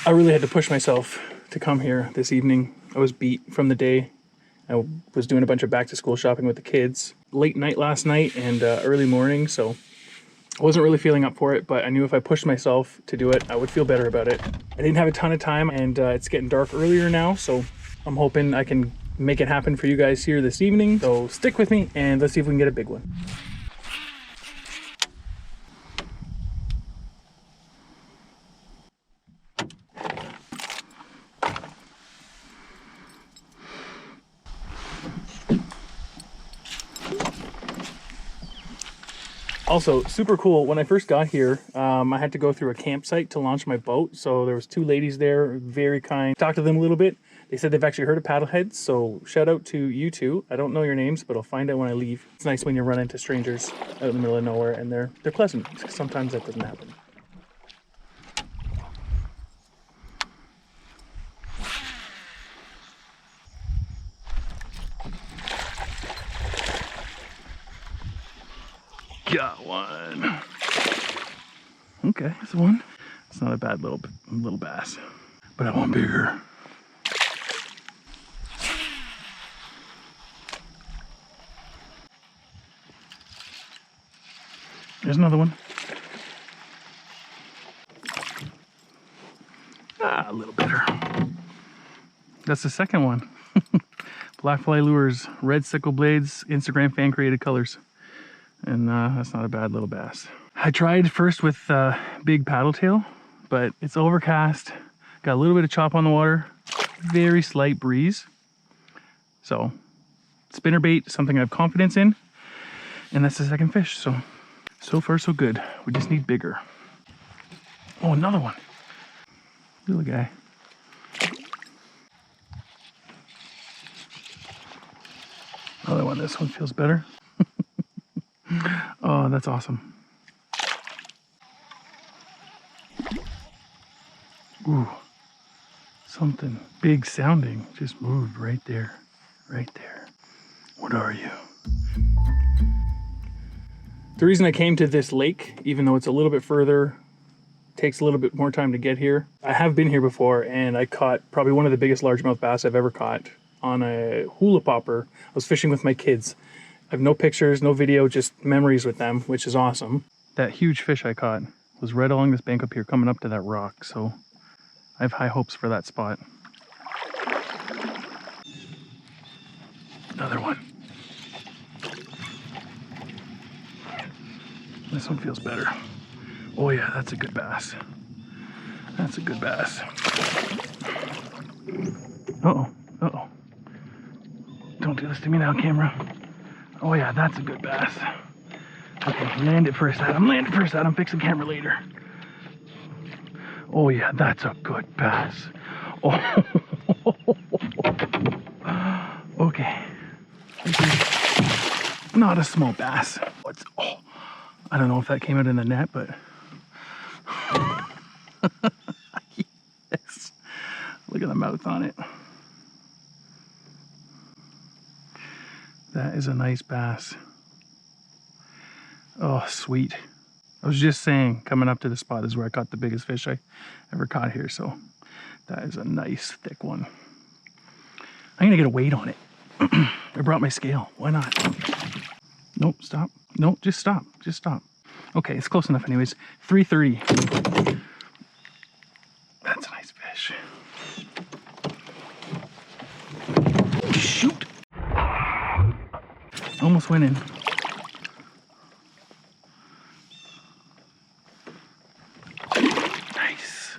I really had to push myself to come here this evening. I was beat from the day. I was doing a bunch of back to school shopping with the kids late night last night and early morning, so I wasn't really feeling up for it, but I knew if I pushed myself to do it, I would feel better about it. I didn't have a ton of time, and it's getting dark earlier now, so I'm hoping I can make it happen for you guys here this evening. So stick with me and let's see if we can get a big one. Also, super cool, when I first got here, I had to go through a campsite to launch my boat. So there was 2 ladies there, very kind. Talked to them a little bit. They said they've actually heard of Paddleheads, so shout out to you two. I don't know your names, but I'll find out when I leave. It's nice when you run into strangers out in the middle of nowhere and they're pleasant. Sometimes that doesn't happen. Got one. Okay, that's one. It's not a bad little bass, but I want bigger. There's another one. Ah, a little better. That's the second one. Blackfly Lures, red sickle blades, Instagram fan created colors. And that's not a bad little bass. I tried first with big paddle tail, but it's overcast, got a little bit of chop on the water, very slight breeze. So spinnerbait, something I have confidence in, and that's the second fish. So far so good. We just need bigger. Oh, another one. Little guy. Another one. This one feels better. Oh, that's awesome. Ooh, something big sounding just moved right there, right there. What are you? The reason I came to this lake, even though it's a little bit further, takes a little bit more time to get here. I have been here before and I caught probably one of the biggest largemouth bass I've ever caught on a hula popper. I was fishing with my kids. I have no pictures, no video, just memories with them, which is awesome. That huge fish I caught was right along this bank up here coming up to that rock, so I have high hopes for that spot. Another one. This one feels better. Oh yeah, that's a good bass. That's a good bass. Uh-oh, uh-oh. Don't do this to me now, camera. Oh yeah, that's a good bass. Okay, land it first, Adam. Land it first, Adam. Fix the camera later. Oh yeah, that's a good bass. Oh. Okay. Not a small bass. Oh, I don't know if that came out in the net, but yes. Look at the mouth on it. That is a nice bass. Oh, sweet. I was just saying, coming up to the spot is where I caught the biggest fish I ever caught here, so that is a nice thick one. I'm gonna get a weight on it. I brought my scale. Why not? Nope, stop. Nope, just stop. Just stop. Okay, it's close enough anyways. 330. That's a nice fish. Shoot! Almost went in. Nice.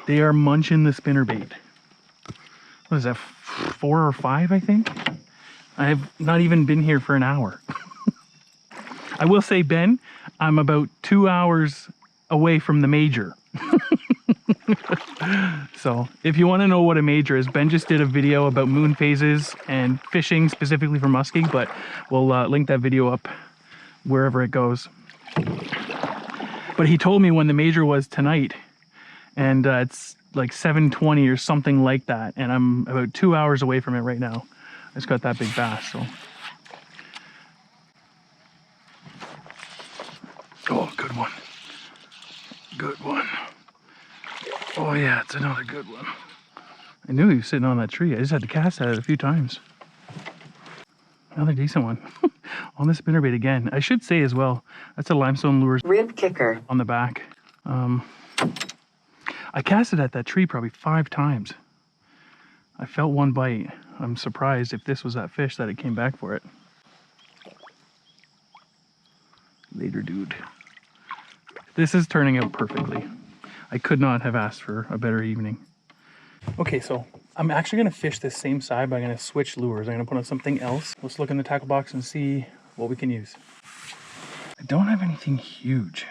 They are munching the spinnerbait. What is that, 4 or 5, I think? I have not even been here for an hour. I will say, Ben, I'm about 2 hours away from the major. So if you want to know what a major is, Ben just did a video about moon phases and fishing specifically for muskie, but we'll link that video up wherever it goes. But he told me when the major was tonight, and it's like 7:20 or something like that, and I'm about 2 hours away from it right now. I just got that big bass, so. Oh, good one. Good one. Oh yeah, it's another good one. I knew he was sitting on that tree. I just had to cast at it a few times. Another decent one. On the spinnerbait again. I should say as well, that's a limestone lures Rib kicker on the back. I casted at that tree probably 5 times. I felt one bite. I'm surprised if this was that fish that it came back for it. Later, dude. This is turning out perfectly. I could not have asked for a better evening. Okay, so I'm actually going to fish this same side, but I'm going to switch lures. I'm going to put on something else. Let's look in the tackle box and see what we can use. I don't have anything huge.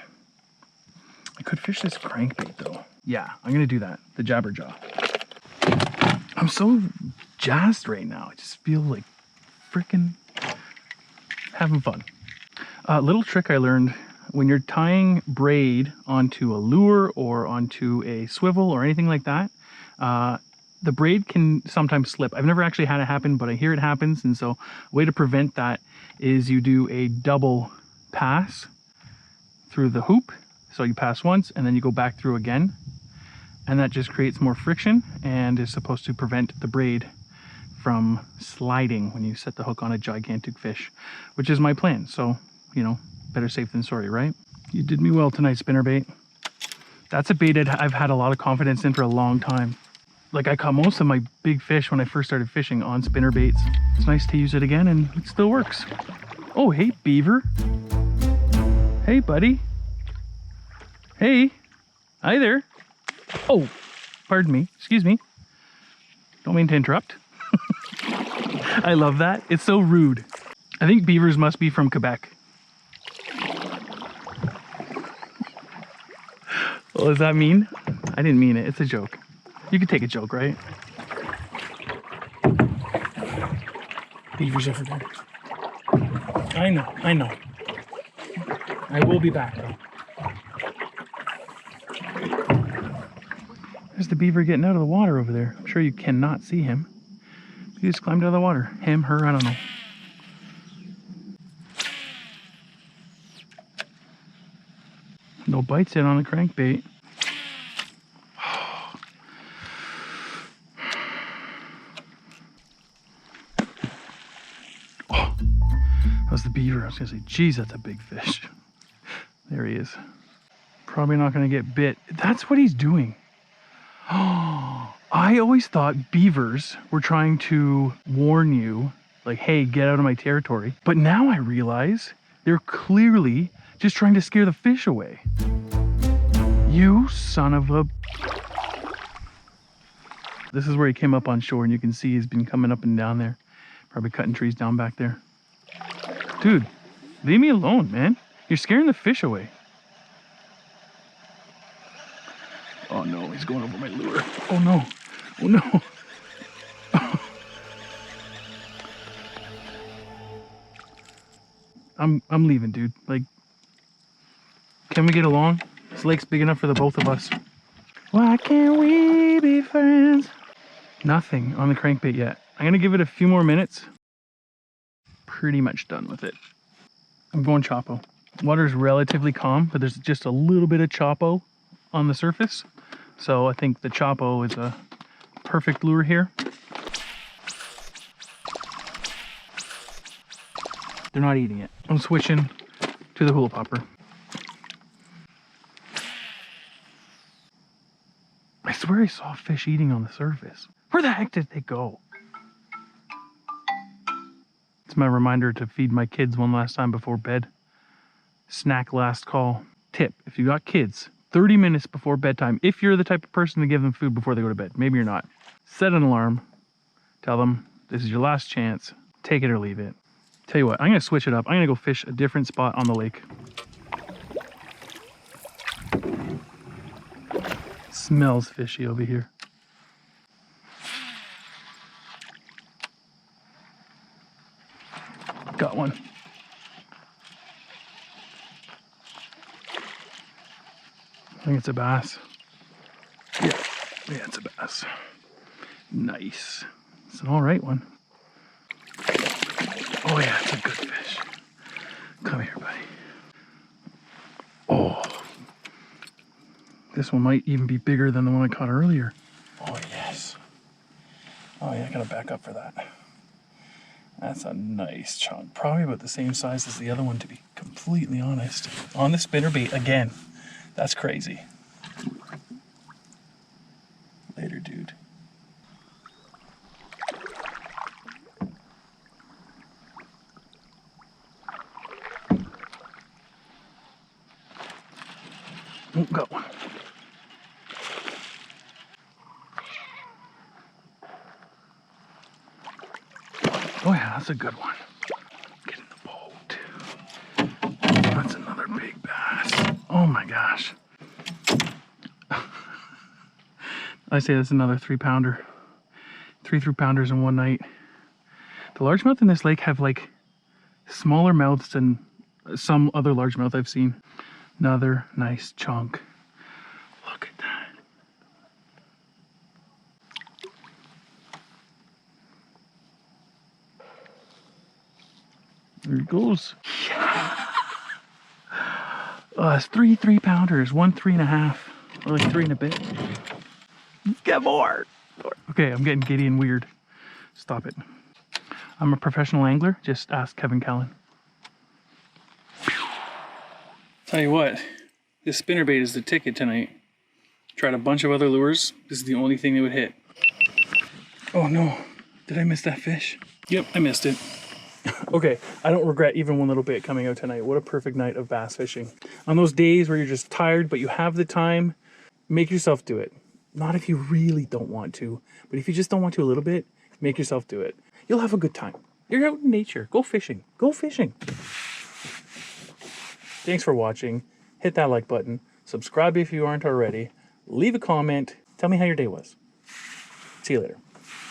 I could fish this crankbait though. Yeah, I'm going to do that. The Jabberjaw. I'm so jazzed right now. I just feel like freaking having fun. Little trick I learned: when you're tying braid onto a lure or onto a swivel or anything like that, the braid can sometimes slip. I've never actually had it happen, but I hear it happens. And so a way to prevent that is you do a double pass through the hoop. So you pass once and then you go back through again. And that just creates more friction and is supposed to prevent the braid from sliding when you set the hook on a gigantic fish, which is my plan. So, you know, better safe than sorry, right? You did me well tonight, spinnerbait. That's a bait I've had a lot of confidence in for a long time. Like, I caught most of my big fish when I first started fishing on spinnerbaits. It's nice to use it again and it still works. Oh, hey, beaver. Hey, buddy. Hey. Hi there. Oh, pardon me. Excuse me. Don't mean to interrupt. I love that. It's so rude. I think beavers must be from Quebec. Well, does that mean? I didn't mean it. It's a joke. You could take a joke, right? Beavers over there. I know, I know. I will be back though. There's the beaver getting out of the water over there. I'm sure you cannot see him. He just climbed out of the water. Him, her, I don't know. No bites in on a crankbait. Oh, that was the beaver. I was gonna say, geez, that's a big fish. There he is. Probably not gonna get bit. That's what he's doing. Oh, I always thought beavers were trying to warn you, like, hey, get out of my territory. But now I realize they're clearly just trying to scare the fish away. You son of a... This is where he came up on shore, and you can see he's been coming up and down there. Probably cutting trees down back there. Dude, leave me alone, man. You're scaring the fish away. Oh no, he's going over my lure. Oh no. Oh no. I'm leaving, dude. Like, can we get along? This lake's big enough for the both of us. Why can't we be friends? Nothing on the crankbait yet. I'm gonna give it a few more minutes. Pretty much done with it. I'm going Chopo. Water's relatively calm, but there's just a little bit of Chopo on the surface. So I think the Chopo is a perfect lure here. They're not eating it. I'm switching to the hula popper. I swear I saw fish eating on the surface. Where the heck did they go? It's my reminder to feed my kids one last time before bed. Snack last call. Tip, if you got kids, 30 minutes before bedtime, if you're the type of person to give them food before they go to bed. Maybe you're not. Set an alarm. Tell them this is your last chance. Take it or leave it. Tell you what, I'm gonna switch it up. I'm gonna go fish a different spot on the lake. Smells fishy over here. Got one. I think it's a bass. Yeah, it's a bass. Nice. It's an all right one. Oh yeah, it's a good fish. Come here, buddy. Oh, this one might even be bigger than the one I caught earlier. Oh, yes. Oh, yeah, I gotta back up for that. That's a nice chunk. Probably about the same size as the other one, to be completely honest. On the spinnerbait again. That's crazy. Later, dude. Oh, got one. Oh yeah, that's a good one. Get in the boat. That's another big bass. Oh my gosh. I say that's another 3-pounder. 3 3-pounders in one night. The largemouth in this lake have like smaller mouths than some other largemouth I've seen. Another nice chunk. Look at that. There he goes. Yeah. It's 3 3-pounders, 1 3.5, or like 3 and a bit. Get more. Okay, I'm getting giddy and weird. Stop it. I'm a professional angler. Just ask Kevin Callan. Tell you what, this spinnerbait is the ticket tonight. Tried a bunch of other lures. This is the only thing that would hit. Oh no, did I miss that fish? Yep, I missed it. Okay, I don't regret even one little bit coming out tonight. What a perfect night of bass fishing. On those days where you're just tired, but you have the time, make yourself do it. Not if you really don't want to, but if you just don't want to a little bit, make yourself do it. You'll have a good time. You're out in nature. Go fishing. Go fishing. Thanks for watching. Hit that like button. Subscribe if you aren't already. Leave a comment. Tell me how your day was. See you later.